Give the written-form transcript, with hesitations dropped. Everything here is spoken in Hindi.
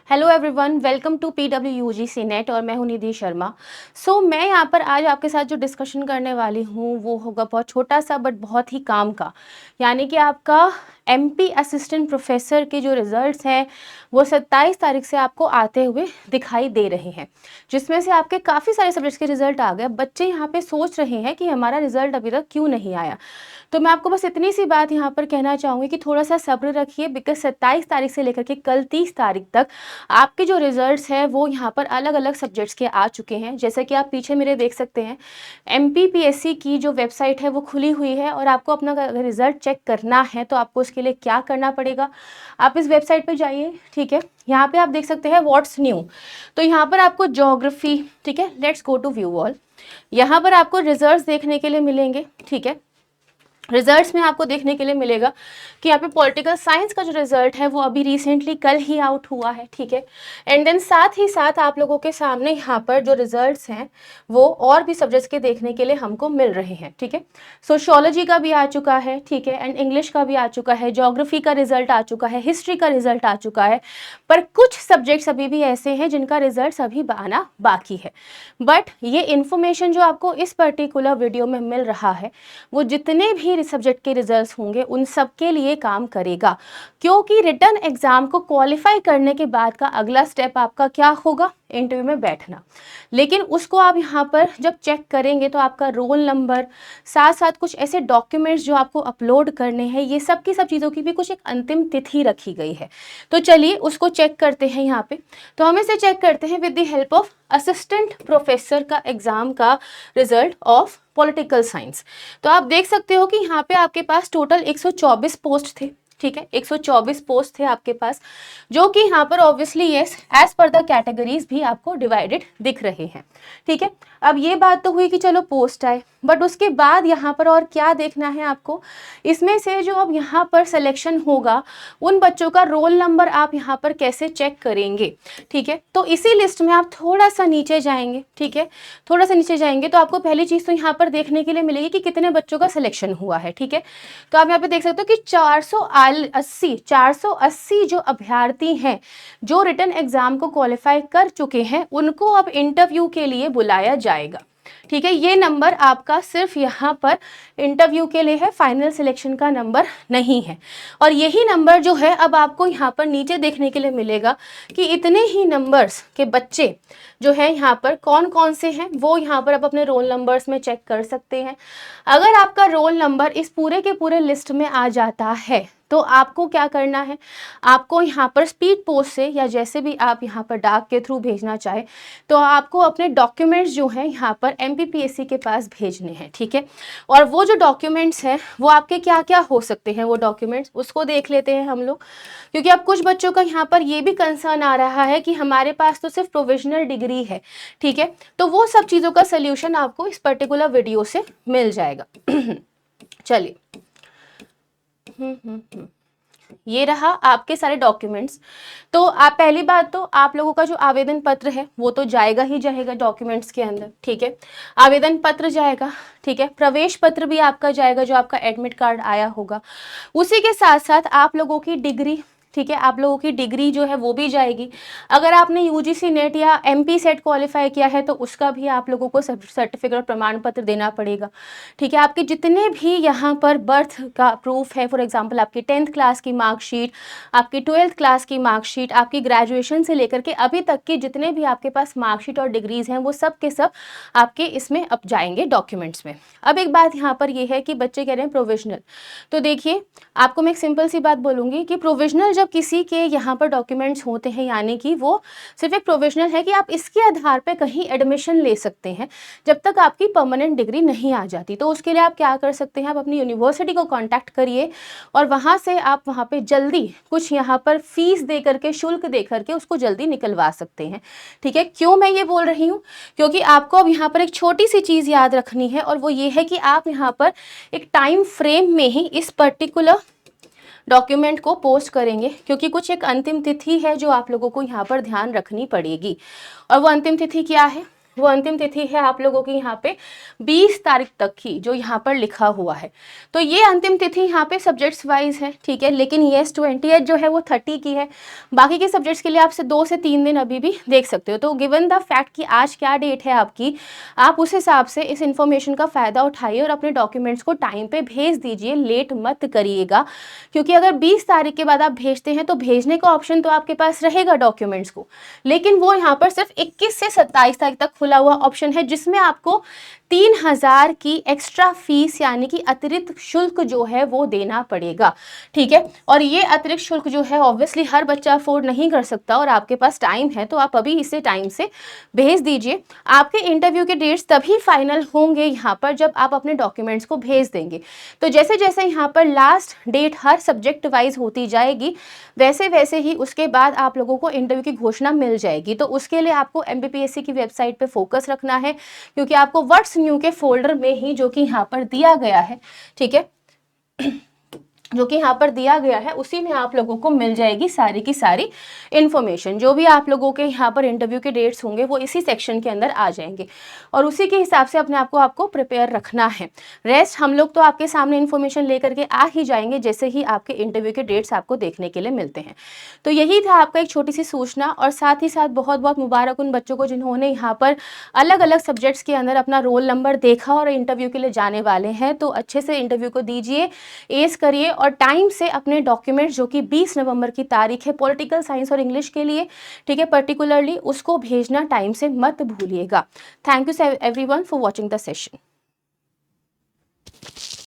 Hello everyone, welcome to PWUGC NET और मैं हूं निधि शर्मा। मैं यहाँ पर आज आपके साथ जो डिस्कशन करने वाली हूँ वो होगा बहुत छोटा सा बट बहुत ही काम का, यानी कि आपका MP असिस्टेंट प्रोफेसर के जो रिजल्ट्स हैं वो 27 तारीख से आपको आते हुए दिखाई दे रहे हैं, जिसमें से आपके काफ़ी सारे सब्जेक्ट्स के रिजल्ट आ गए। बच्चे यहाँ पे सोच रहे हैं कि हमारा रिजल्ट अभी तक क्यों नहीं आया। तो मैं आपको बस इतनी सी बात यहाँ पर कहना चाहूँगी कि थोड़ा सा सब्र रखिए, बिकॉज 27 तारीख से लेकर के कल 30 तारीख तक आपके जो रिजल्ट्स हैं वो यहाँ पर अलग अलग सब्जेक्ट्स के आ चुके हैं। जैसे कि आप पीछे मेरे देख सकते हैं, MPPSC की जो वेबसाइट है वो खुली हुई है और आपको अपना अगर रिजल्ट चेक करना है तो आपको उसके लिए क्या करना पड़ेगा, आप इस वेबसाइट पे जाइए। ठीक है, यहाँ पे आप देख सकते हैं व्हाट्स न्यू। तो यहाँ पर आपको ज्योग्राफी, ठीक है, let's go to view all. यहाँ पर आपको रिजल्ट्स देखने के लिए मिलेंगे। ठीक है, रिजल्ट्स में आपको देखने के लिए मिलेगा कि यहाँ पे पॉलिटिकल साइंस का जो रिजल्ट है वो अभी रिसेंटली कल ही आउट हुआ है। ठीक है, एंड देन साथ ही साथ आप लोगों के सामने यहाँ पर जो रिजल्ट्स हैं वो और भी सब्जेक्ट्स के देखने के लिए हमको मिल रहे हैं। ठीक है, सोशियोलॉजी का भी आ चुका है, ठीक है, एंड इंग्लिश का भी आ चुका है, ज्योग्राफी का रिजल्ट आ चुका है, हिस्ट्री का रिजल्ट आ चुका है। पर कुछ सब्जेक्ट्स अभी भी ऐसे हैं जिनका रिजल्ट अभी आना बाकी है। बट ये इन्फॉर्मेशन जो आपको इस पर्टिकुलर वीडियो में मिल रहा है वो जितने भी सब्जेक्ट के रिजल्ट्स होंगे उन सब के लिए काम करेगा, क्योंकि रिटन एग्जाम को क्वालिफाई करने के बाद का अगला स्टेप आपका क्या होगा, इंटरव्यू में बैठना। लेकिन उसको आप यहाँ पर जब चेक करेंगे तो आपका रोल नंबर, साथ साथ कुछ ऐसे डॉक्यूमेंट्स जो आपको अपलोड करने हैं, ये सब की सब चीज़ों की भी कुछ एक अंतिम तिथि रखी गई है। तो चलिए उसको चेक करते हैं यहाँ पे। तो हम इसे चेक करते हैं with the help of assistant professor का एग्जाम का रिजल्ट ऑफ पॉलिटिकल साइंस। तो आप देख सकते हो कि यहाँ पे आपके पास टोटल 124 पोस्ट थे। ठीक है, 124 पोस्ट थे आपके पास, जो कि यहाँ पर obviously yes as per the categories भी आपको डिवाइडेड दिख रहे हैं। ठीक है, अब ये बात तो हुई कि चलो पोस्ट आए, बट उसके बाद यहाँ पर और क्या देखना है आपको, इसमें से जो अब यहाँ पर सिलेक्शन होगा उन बच्चों का रोल नंबर आप यहाँ पर कैसे चेक करेंगे। ठीक है, तो इसी लिस्ट में आप थोड़ा सा नीचे जाएंगे। ठीक है, थोड़ा सा नीचे जाएंगे तो आपको पहली चीज़ तो यहाँ पर देखने के लिए मिलेगी कि कितने बच्चों का सिलेक्शन हुआ है। ठीक है, तो आप यहाँ पे देख सकते हो कि 480 जो अभ्यर्थी हैं जो रिटन एग्जाम को क्वालिफाई कर चुके हैं उनको अब इंटरव्यू के लिए बुलाया जाएगा। ठीक है, ये नंबर आपका सिर्फ यहाँ पर इंटरव्यू के लिए है, फाइनल सिलेक्शन का नंबर नहीं है। और यही नंबर जो है अब आपको यहाँ पर नीचे देखने के लिए मिलेगा कि इतने ही नंबर्स के बच्चे जो है यहाँ पर कौन कौन से हैं वो यहाँ पर आप अपने रोल नंबर्स में चेक कर सकते हैं। अगर आपका रोल नंबर इस पूरे के पूरे लिस्ट में आ जाता है तो आपको क्या करना है, आपको यहाँ पर स्पीड पोस्ट से या जैसे भी आप यहाँ पर डाक के थ्रू भेजना चाहे तो आपको अपने डॉक्यूमेंट्स जो हैं यहाँ पर MPPSC के पास भेजने हैं। ठीक है, और वो जो डॉक्यूमेंट्स हैं वो आपके क्या क्या हो सकते हैं, वो डॉक्यूमेंट्स उसको देख लेते हैं हम लोग, क्योंकि अब कुछ बच्चों का यहाँ पर ये भी कंसर्न आ रहा है कि हमारे पास तो सिर्फ प्रोविजनल डिग्री है। ठीक है, तो वो सब चीज़ों का सोल्यूशन आपको इस पर्टिकुलर वीडियो से मिल जाएगा। चलिए, ये रहा आपके सारे डॉक्यूमेंट्स। तो आप पहली बात तो आप लोगों का जो आवेदन पत्र है वो तो जाएगा ही जाएगा डॉक्यूमेंट्स के अंदर। ठीक है, आवेदन पत्र जाएगा। ठीक है, प्रवेश पत्र भी आपका जाएगा जो आपका एडमिट कार्ड आया होगा। उसी के साथ साथ आप लोगों की डिग्री, ठीक है, आप लोगों की डिग्री जो है वो भी जाएगी। अगर आपने UGC नेट या MP सेट क्वालिफाई किया है तो उसका भी आप लोगों को सर्टिफिकेट और प्रमाण पत्र देना पड़ेगा। ठीक है, आपके जितने भी यहाँ पर बर्थ का प्रूफ है, फॉर एग्जांपल आपकी 10th क्लास की मार्कशीट, आपकी 12th क्लास की मार्कशीट, आपकी ग्रेजुएशन से लेकर के अभी तक की जितने भी आपके पास मार्कशीट और डिग्रीज हैं वो सब के सब आपके इसमें अब जाएंगे डॉक्यूमेंट्स में। अब एक बात यहाँ पर ये है कि बच्चे कह रहे हैं प्रोविजनल, तो देखिए आपको मैं एक सिंपल सी बात बोलूँगी कि प्रोविजनल जब किसी के यहाँ पर डॉक्यूमेंट्स होते हैं यानी कि वो सिर्फ एक प्रोविजनल है कि आप इसके आधार पे कहीं एडमिशन ले सकते हैं जब तक आपकी परमानेंट डिग्री नहीं आ जाती। तो उसके लिए आप क्या कर सकते हैं, आप अपनी यूनिवर्सिटी को कांटेक्ट करिए और वहाँ से आप वहाँ पे जल्दी कुछ यहाँ पर फीस दे करके, शुल्क दे करके उसको जल्दी निकलवा सकते हैं। ठीक है, क्यों मैं ये बोल रही हूँ, क्योंकि आपको अब यहाँ पर एक छोटी सी चीज़ याद रखनी है और वो ये है कि आप यहाँ पर एक टाइम फ्रेम में ही इस पर्टिकुलर डॉक्यूमेंट को पोस्ट करेंगे, क्योंकि कुछ एक अंतिम तिथि है जो आप लोगों को यहाँ पर ध्यान रखनी पड़ेगी। और वो अंतिम तिथि क्या है, वो अंतिम तिथि है आप लोगों की यहाँ पे 20 तारीख तक की, जो यहाँ पर लिखा हुआ है। तो ये अंतिम तिथि यहाँ पे सब्जेक्ट्स वाइज है, ठीक है। लेकिन येस 28 जो है वो 30 की है। बाकी के सब्जेक्ट्स के लिए आपसे 2 से 3 दिन अभी भी देख सकते हो। तो गिवन द फैक्ट कि आज क्या डेट है आपकी, आप उस हिसाब से इस इन्फॉर्मेशन का फ़ायदा उठाइए और अपने डॉक्यूमेंट्स को टाइम पे भेज दीजिए, लेट मत करिएगा। क्योंकि अगर 20 तारीख के बाद आप भेजते हैं तो भेजने का ऑप्शन तो आपके पास रहेगा डॉक्यूमेंट्स को, लेकिन वो यहाँ पर सिर्फ 21 से 27 तारीख तक खुला हुआ ऑप्शन है, जिसमें आपको 3000 की एक्स्ट्रा फीस यानी कि अतिरिक्त शुल्क जो है वो देना पड़ेगा, ठीक है। और ये अतिरिक्त शुल्क जो है ऑब्वियसली हर बच्चा अफोर्ड नहीं कर सकता, और आपके पास टाइम है तो आप अभी इसे टाइम से भेज दीजिए। आपके इंटरव्यू के डेट्स तभी फाइनल होंगे यहाँ पर जब आप अपने डॉक्यूमेंट्स को भेज देंगे। तो जैसे जैसे यहाँ पर लास्ट डेट हर सब्जेक्ट वाइज होती जाएगी, वैसे वैसे ही उसके बाद आप लोगों को इंटरव्यू की घोषणा मिल जाएगी। तो उसके लिए आपको MPPSC की वेबसाइट पे फोकस रखना है, क्योंकि आपको व्हाट्स न्यू के फोल्डर में ही, जो कि यहाँ पर दिया गया है, ठीक है, जो कि यहाँ पर दिया गया है, उसी में आप लोगों को मिल जाएगी सारी की सारी इन्फॉर्मेशन। जो भी आप लोगों के यहाँ पर इंटरव्यू के डेट्स होंगे वो इसी सेक्शन के अंदर आ जाएंगे, और उसी के हिसाब से अपने आप को आपको प्रिपेयर रखना है। रेस्ट हम लोग तो आपके सामने इन्फॉर्मेशन लेकर के आ ही जाएंगे जैसे ही आपके इंटरव्यू के डेट्स आपको देखने के लिए मिलते हैं। तो यही था आपका एक छोटी सी सूचना, और साथ ही साथ बहुत बहुत मुबारक उन बच्चों को जिन्होंने यहाँ पर अलग अलग सब्जेक्ट्स के अंदर अपना रोल नंबर देखा और इंटरव्यू के लिए जाने वाले हैं। तो अच्छे से इंटरव्यू को दीजिए, एस करिए, और टाइम से अपने डॉक्यूमेंट्स जो कि 20 नवंबर की तारीख है पॉलिटिकल साइंस और इंग्लिश के लिए, ठीक है, पर्टिकुलरली उसको भेजना टाइम से मत भूलिएगा। Thank you everyone for watching the session.